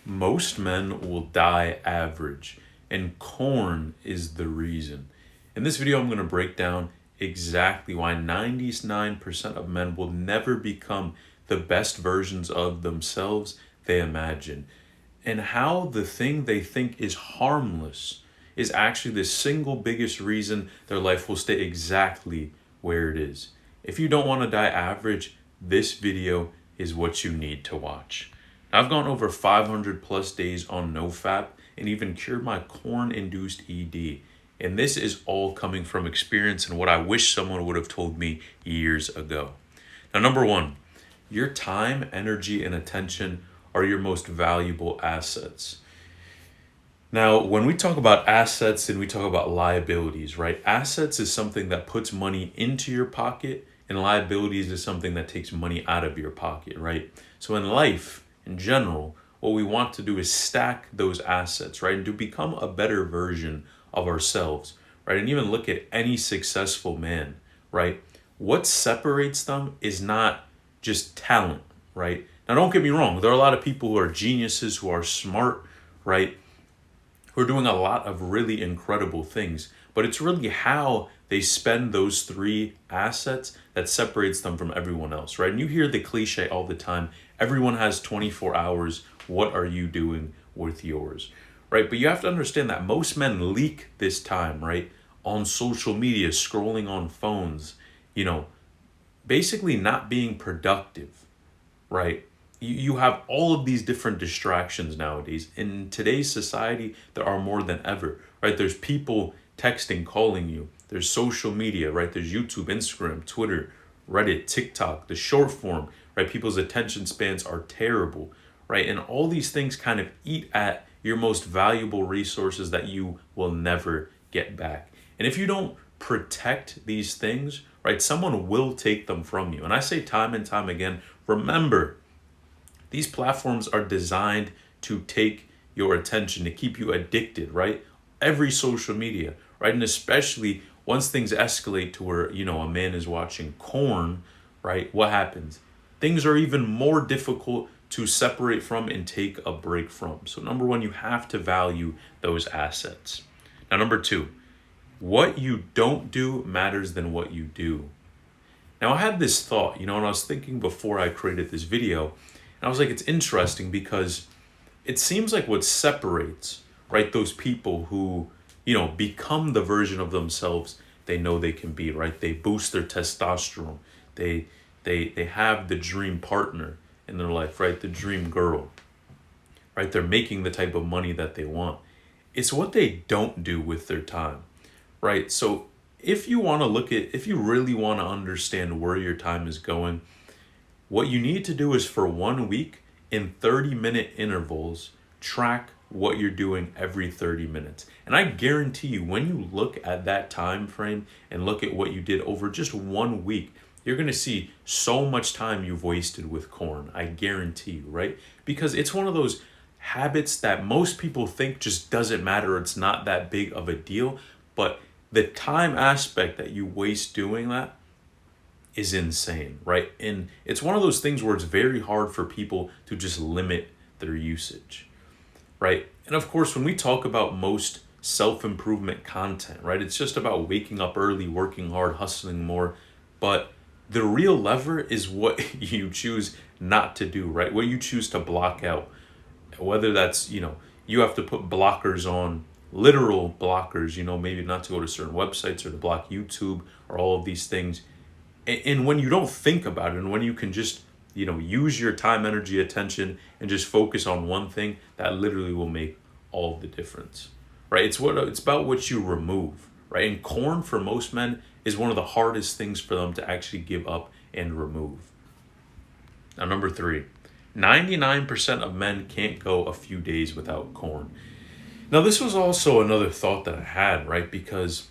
Most men will die average, and corn is the reason. In this video, I'm going to break down exactly why 99% of men will never become the best versions of themselves they imagine, and how the thing they think is harmless is actually the single biggest reason their life will stay exactly where it is. If you don't want to die average, this video is what you need to watch. I've gone over 500 plus days on NoFap and even cured my corn-induced ED. And this is all coming from experience and what I wish someone would have told me years ago. Now, number one, your time, energy, and attention are your most valuable assets. Now, when we talk about assets and we talk about liabilities, right? Assets is something that puts money into your pocket, and liabilities is something that takes money out of your pocket, right? So in life, in general, what we want to do is stack those assets, right? And to become a better version of ourselves, right? And even look at any successful man, right? What separates them is not just talent, right? Now, don't get me wrong. There are a lot of people who are geniuses, who are smart, right? Who are doing a lot of really incredible things. But it's really how they spend those three assets that separates them from everyone else, right? And you hear the cliche all the time, everyone has 24 hours. What are you doing with yours, right? But you have to understand that most men leak this time, right? On social media, scrolling on phones, basically not being productive, right? You have all of these different distractions nowadays. In today's society, there are more than ever, right? There's people texting, calling you. There's social media, right? There's YouTube, Instagram, Twitter, Reddit, TikTok, the short form, right? People's attention spans are terrible, right? And all these things kind of eat at your most valuable resources that you will never get back. And if you don't protect these things, right, someone will take them from you. And I say time and time again, remember, these platforms are designed to take your attention, to keep you addicted, right? Every social media, right? And especially once things escalate to where, a man is watching corn, right? What happens? Things are even more difficult to separate from and take a break from. So number one, you have to value those assets. Now, number two, what you don't do matters than what you do. Now, I had this thought, and I was thinking before I created this video, and I was like, it's interesting because it seems like what separates, right, those people who, become the version of themselves they know they can be, right? They boost their testosterone. They have the dream partner in their life, right? The dream girl, right? They're making the type of money that they want. It's what they don't do with their time, right? So if you really want to understand where your time is going, what you need to do is for 1 week in 30-minute intervals, track what you're doing every 30 minutes. And I guarantee you, when you look at that time frame and look at what you did over just 1 week, you're going to see so much time you've wasted with corn. I guarantee you, right? Because it's one of those habits that most people think just doesn't matter. It's not that big of a deal. But the time aspect that you waste doing that is insane, right? And it's one of those things where it's very hard for people to just limit their usage, right? And of course, when we talk about most self-improvement content, right, it's just about waking up early, working hard, hustling more. But the real lever is what you choose not to do, right? What you choose to block out. Whether that's, you have to put blockers on, literal blockers, maybe not to go to certain websites or to block YouTube or all of these things. And when you don't think about it, and when you can just, use your time, energy, attention, and just focus on one thing, that literally will make all the difference, right? It's about what you remove, right? And corn for most men is one of the hardest things for them to actually give up and remove. Now, number three, 99% of men can't go a few days without corn. Now, this was also another thought that I had, right? Because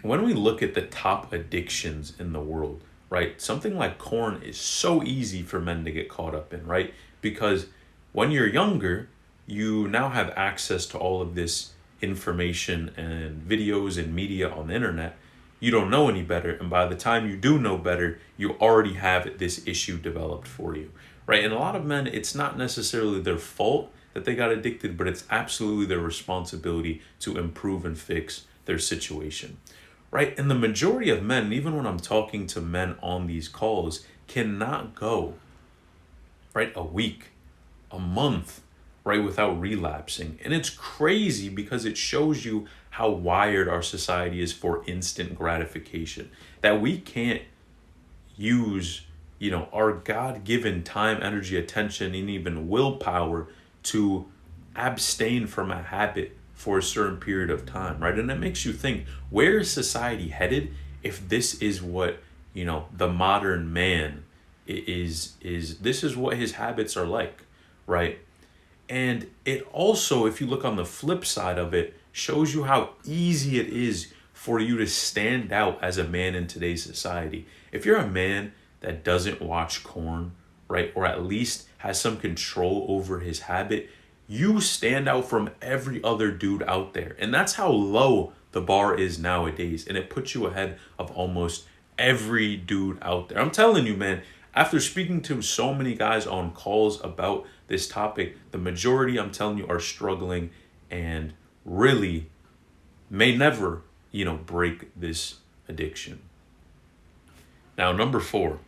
when we look at the top addictions in the world, right, something like corn is so easy for men to get caught up in, right? Because when you're younger, you now have access to all of this information and videos and media on the internet. You don't know any better. And by the time you do know better, you already have this issue developed for you, right? And a lot of men, it's not necessarily their fault that they got addicted, but it's absolutely their responsibility to improve and fix their situation, right? And the majority of men, even when I'm talking to men on these calls, cannot go, right, a week, a month, right, without relapsing. And it's crazy because it shows you how wired our society is for instant gratification, that we can't use, our God-given time, energy, attention, and even willpower to abstain from a habit for a certain period of time, right? And it makes you think, where is society headed if this is what, the modern man is this is what his habits are like, right? And it also, if you look on the flip side of it, shows you how easy it is for you to stand out as a man in today's society. If you're a man that doesn't watch porn, right, or at least has some control over his habit, you stand out from every other dude out there. And that's how low the bar is nowadays. And it puts you ahead of almost every dude out there. I'm telling you, man, after speaking to so many guys on calls about this topic, the majority, I'm telling you, are struggling and really may never, break this addiction. Now, number 4,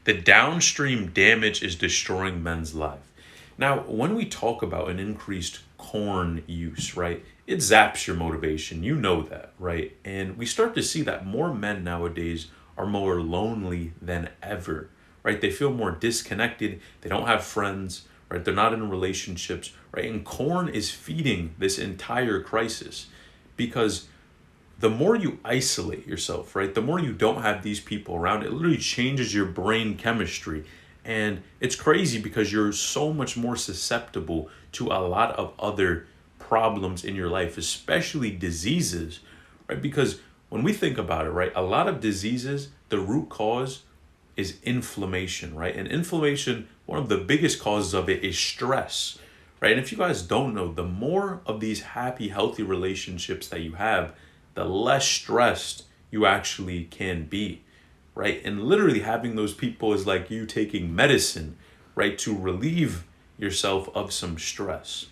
the downstream damage is destroying men's life. Now, when we talk about an increased corn use, right, it zaps your motivation. You know that, right? And we start to see that more men nowadays are more lonely than ever, right? They feel more disconnected. They don't have friends, right? They're not in relationships, right? And corn is feeding this entire crisis because the more you isolate yourself, right, the more you don't have these people around, it literally changes your brain chemistry. And it's crazy because you're so much more susceptible to a lot of other problems in your life, especially diseases, right? Because when we think about it, right, a lot of diseases, the root cause is inflammation, right? And inflammation, one of the biggest causes of it is stress, right? And if you guys don't know, the more of these happy, healthy relationships that you have, the less stressed you actually can be, right? And literally having those people is like you taking medicine, right, to relieve yourself of some stress.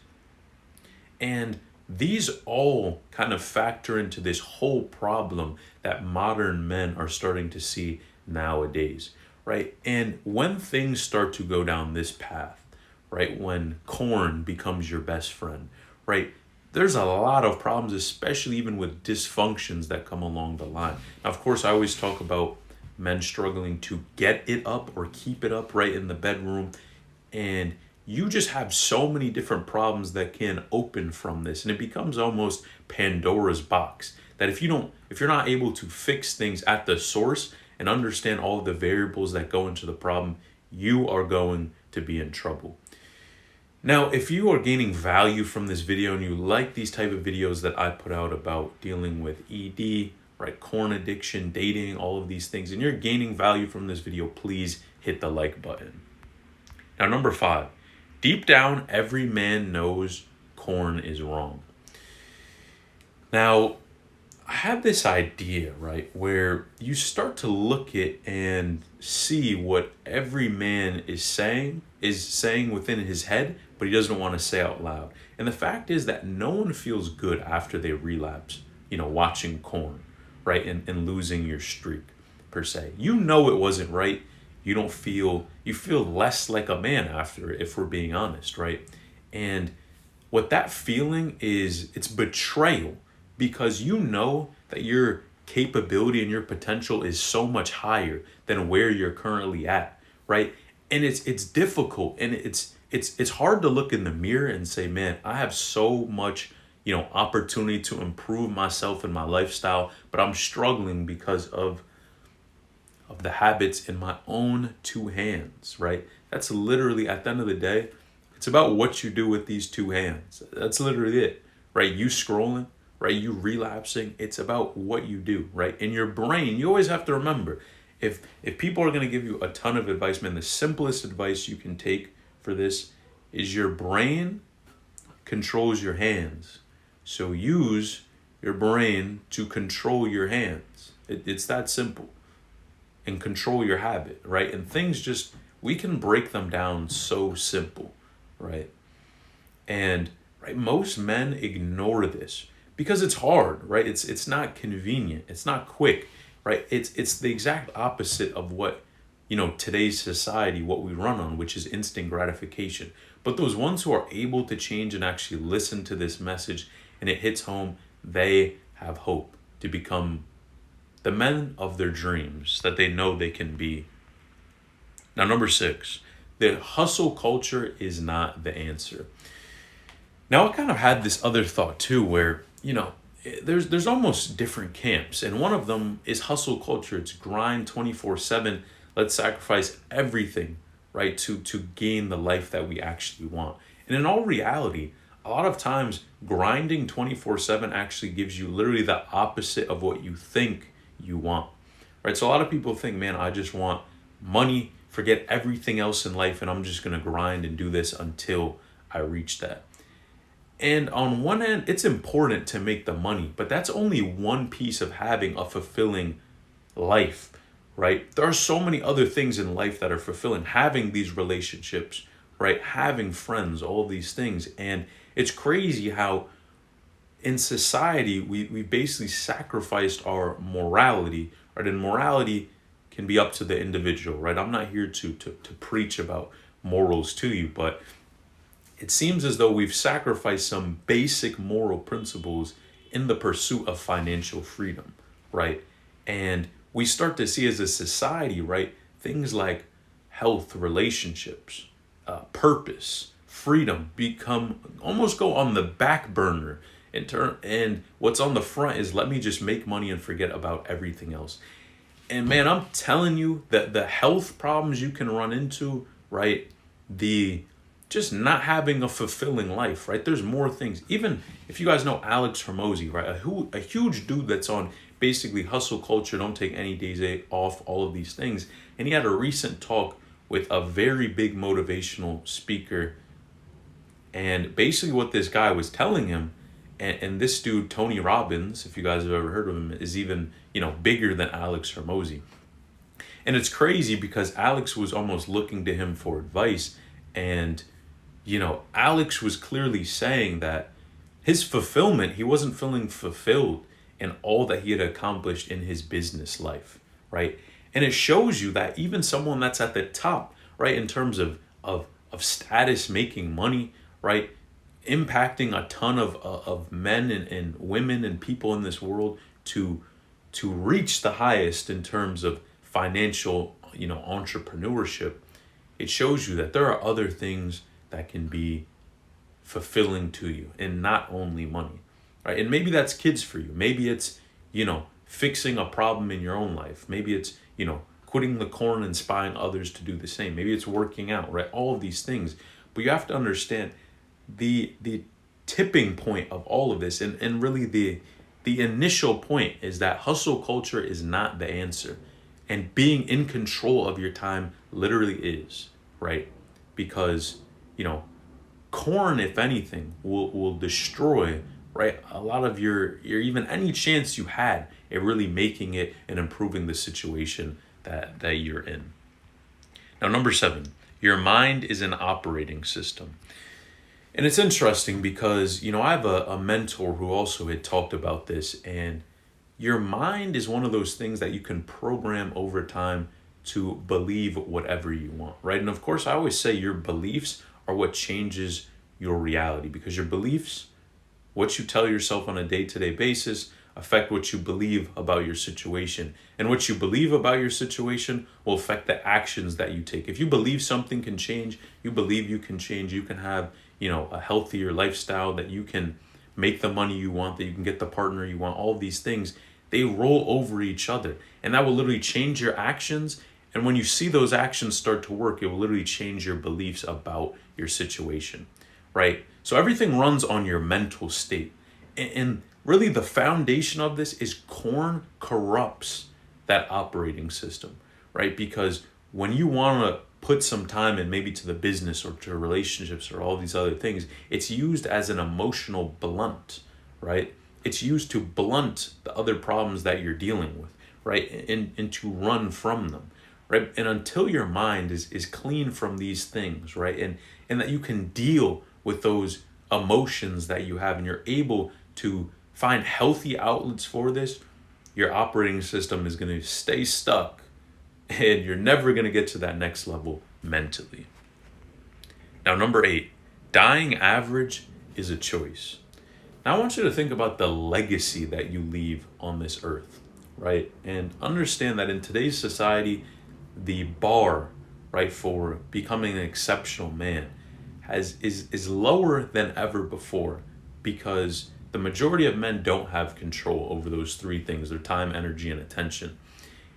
And these all kind of factor into this whole problem that modern men are starting to see nowadays, right? And when things start to go down this path, right, when corn becomes your best friend, right, there's a lot of problems, especially even with dysfunctions that come along the line. Now, of course, I always talk about men struggling to get it up or keep it up, right, in the bedroom. And you just have so many different problems that can open from this. And it becomes almost Pandora's box that if you're not able to fix things at the source and understand all of the variables that go into the problem, you are going to be in trouble. Now, if you are gaining value from this video and you like these type of videos that I put out about dealing with ED, right, corn addiction, dating, all of these things, and you're gaining value from this video, please hit the like button. Now, number 5, deep down, every man knows corn is wrong. Now, I have this idea, right, where you start to look at and see what every man is saying within his head, but he doesn't want to say out loud. And the fact is that no one feels good after they relapse, watching corn, right, and losing your streak, per se. You know it wasn't right. You feel less like a man after it, if we're being honest, right? And what that feeling is, it's betrayal, because you know that your capability and your potential is so much higher than where you're currently at, right? And it's difficult, and it's hard to look in the mirror and say, man, I have so much, opportunity to improve myself and my lifestyle, but I'm struggling because of the habits in my own 2 hands, right? That's literally, at the end of the day, it's about what you do with these 2 hands. That's literally it, right? You scrolling, right? You relapsing. It's about what you do, right? In your brain, you always have to remember, if people are going to give you a ton of advice, man, the simplest advice you can take for this is your brain controls your hands. So use your brain to control your hands. It's that simple. And control your habit, right? And things just we can break them down so simple, right? And right, most men ignore this because it's hard, right? It's not convenient, it's not quick, right? It's the exact opposite of what, today's society, what we run on, which is instant gratification. But those ones who are able to change and actually listen to this message and it hits home, they have hope to become the men of their dreams that they know they can be. Now, number 6, the hustle culture is not the answer. Now, I kind of had this other thought too, where, there's almost different camps, and one of them is hustle culture. It's grind 24/7. Let's sacrifice everything, right, to gain the life that we actually want. And in all reality, a lot of times grinding 24/7 actually gives you literally the opposite of what you think you want, right? So a lot of people think, man, I just want money, forget everything else in life, and I'm just going to grind and do this until I reach that. And on one end, it's important to make the money, but that's only one piece of having a fulfilling life, right? There are so many other things in life that are fulfilling. Having these relationships, right? Having friends, all these things. And it's crazy how in society, we basically sacrificed our morality, right? And morality can be up to the individual, right? I'm not here to preach about morals to you, but it seems as though we've sacrificed some basic moral principles in the pursuit of financial freedom, right? And we start to see as a society, right, things like health, relationships, purpose, freedom become almost go on the back burner and what's on the front is let me just make money and forget about everything else. And man, I'm telling you that the health problems you can run into, right, the just not having a fulfilling life, right? There's more things. Even if you guys know Alex Hormozy, right? A huge dude that's on basically hustle culture, don't take any days off, all of these things. And he had a recent talk with a very big motivational speaker. And basically what this guy was telling him, and this dude, Tony Robbins, if you guys have ever heard of him, is even, bigger than Alex Hormozy. And it's crazy because Alex was almost looking to him for advice. And Alex was clearly saying that his fulfillment, he wasn't feeling fulfilled in all that he had accomplished in his business life, right? And it shows you that even someone that's at the top, right, in terms of status, making money, right, impacting a ton of men and women and people in this world to reach the highest in terms of financial, entrepreneurship, it shows you that there are other things that can be fulfilling to you and not only money, right? And maybe that's kids for you. Maybe it's, fixing a problem in your own life. Maybe it's, quitting the corn and inspiring others to do the same. Maybe it's working out, right? All of these things. But you have to understand the tipping point of all of this and really the initial point is that hustle culture is not the answer. And being in control of your time literally is, right? Because corn, if anything, will destroy, right, a lot of your even any chance you had at really making it and improving the situation that you're in. Now, number 7, your mind is an operating system. And it's interesting because, I have a mentor who also had talked about this, and your mind is one of those things that you can program over time to believe whatever you want, right? And of course, I always say your beliefs are what changes your reality, because your beliefs, what you tell yourself on a day-to-day basis, affect what you believe about your situation. And what you believe about your situation will affect the actions that you take. If you believe something can change, you believe you can change, you can have, a healthier lifestyle, that you can make the money you want, that you can get the partner you want, all of these things, they roll over each other. And that will literally change your actions. And when you see those actions start to work, it will literally change your beliefs about your situation, right? So everything runs on your mental state. And really the foundation of this is corn corrupts that operating system, right? Because when you want to put some time in maybe to the business or to relationships or all these other things, it's used as an emotional blunt, right? It's used to blunt the other problems that you're dealing with, right? And to run from them, right? And until your mind is clean from these things, right? And that you can deal with those emotions that you have and you're able to find healthy outlets for this, your operating system is going to stay stuck and you're never going to get to that next level mentally. Now, number 8, dying average is a choice. Now, I want you to think about the legacy that you leave on this earth, right? And understand that in today's society, the bar, right, for becoming an exceptional man is lower than ever before, because the majority of men don't have control over those three things: their time, energy, and attention.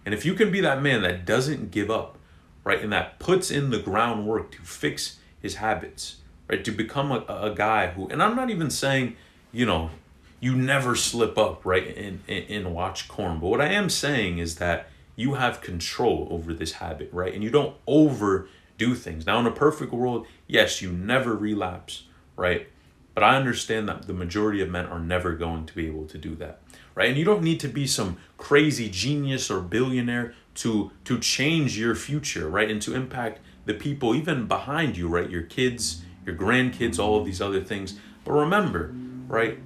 And if you can be that man that doesn't give up, right, and that puts in the groundwork to fix his habits, right, to become a guy who, and I'm not even saying, you never slip up, right, and watch corn. But what I am saying is that you have control over this habit, right, and you don't overdo things. Now, in a perfect world, yes, you never relapse, right? But I understand that the majority of men are never going to be able to do that, right? And you don't need to be some crazy genius or billionaire to change your future, right? And to impact the people even behind you, right? Your kids, your grandkids, all of these other things. But remember, right?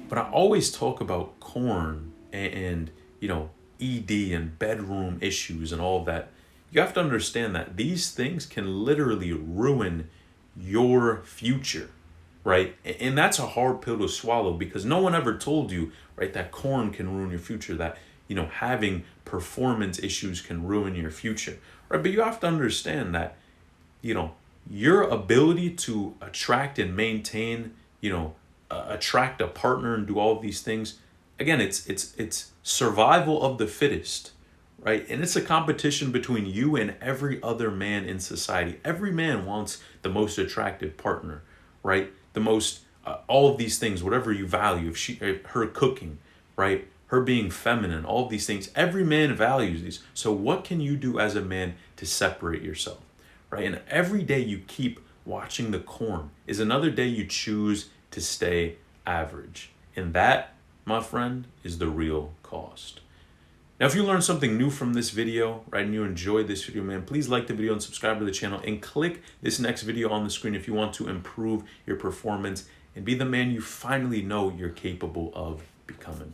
But I always talk about corn and ED and bedroom issues and all of that. You have to understand that these things can literally ruin your future, right? And that's a hard pill to swallow, because no one ever told you, right, that corn can ruin your future, that, having performance issues can ruin your future, right? But you have to understand that, your ability to attract and maintain, attract a partner and do all of these things, again, it's survival of the fittest, right? And it's a competition between you and every other man in society. Every man wants the most attractive partner, right? The most, all of these things, whatever you value, her cooking, right? Her being feminine, all of these things, every man values these. So what can you do as a man to separate yourself, right? And every day you keep watching the corn is another day you choose to stay average. And that, my friend, is the real cost. Now, if you learned something new from this video, right, and you enjoyed this video, man, please like the video and subscribe to the channel and click this next video on the screen if you want to improve your performance and be the man you finally know you're capable of becoming.